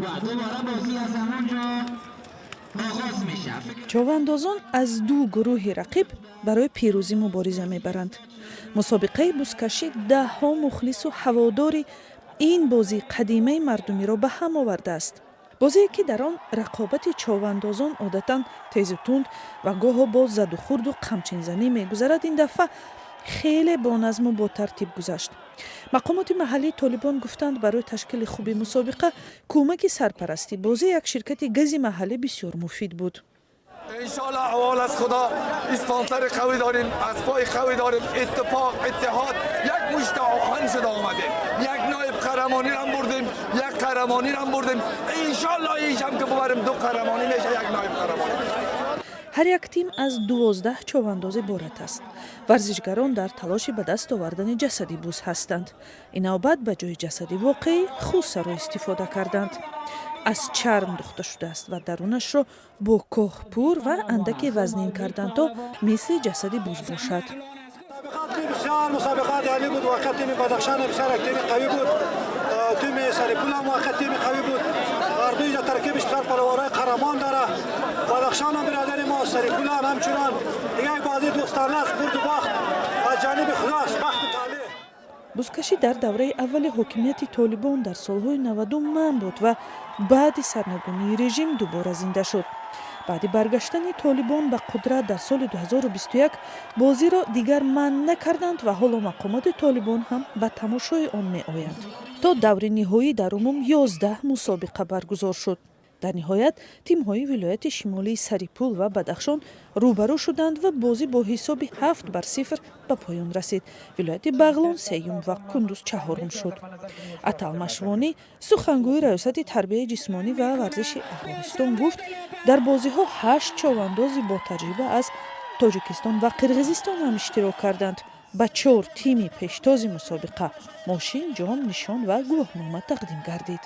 و دوباره بازی از همونجا آغاز میشه. چوباندازان از دو گروه رقیب برای پیروزی مبارزه میبرند. مسابقه بزکشی ده ها مخلص و هواداری این بازی قدیمی مردمی را به هم آورده است. بازی که در آن رقابت چوباندازان عادتاً تیز و تند و گاه با زد و خورد و قمچین زنی میگذرد، این دفعه خیلی با نظم و با ترتیب گذشت. مقامات محلی طالبان گفتند برای تشکیل خوب مسابقه کمک سرپرستی بازی یک شرکت گازی محلی بسیار مفید بود. انشالله حوال از خدا اسپانسر قوی داریم، اسبای قوی داریم، اتفاق اتحاد یک مشت آهن شده آمده، یک نایب قهرمانی را بردیم، یک قهرمانی را بردیم، انشالله ایش هم که ببریم دو قهرمانی میشه، یک نایب قهرمانی. هر یک تیم از 12 چوبانداز عبارت است. ورزشگران در تلاش به دست آوردن جسدی بوز هستند. این نوبت به جای جسدی واقعی خوسه را استفاده کردند. از چرم دوخته شده است و درونش را با کوه پور و اندکی وزنین کردند تا مثل جسدی بوز باشد. مسابقات عالی بود. وقت تیم بدخشان بسیار تیم قوی بود. تیم سرپول هم وقت تیم قوی بود. اردوی در ترکیبش بسیار پلوارای قهرمان داره. بدخشان هم برادر ما، سرپول هم همچنان. دیگه بازی دوستانه است، برد و باخت از جانب خداست، بخت تعالی. بزکشی در دوره اول حکومت طالبان در سالهای 90 منع بود و بعد سرنگونی رژیم دوباره زنده شد. بعد برگشتن طالبان به قدرت در سال 2021 بازی را دیگر منع نکردند و حالا مقامات طالبان هم به تماشای آن می آیند. تا دور نهایی در عموم 11 مسابقه برگزار شد. در نهایت تیم‌های ولایت شمالی سرپول و بدخشان روبرو شدند و بازی با حساب 7-0 به پایان رسید. ولایت بغلان سیوم و کندوز چهارم شد. عطا مشوانی سخنگوی ریاست تربیت جسمانی و ورزش افغانستان گفت در بازی‌ها 8 چوبانداز با تجربه از تاجیکستان و قرقیزستان هم اشتراک کردند. به 4 تیم پیشتاز مسابقه ماشین، جام، نشان و گواهنامه تقدیم گردید.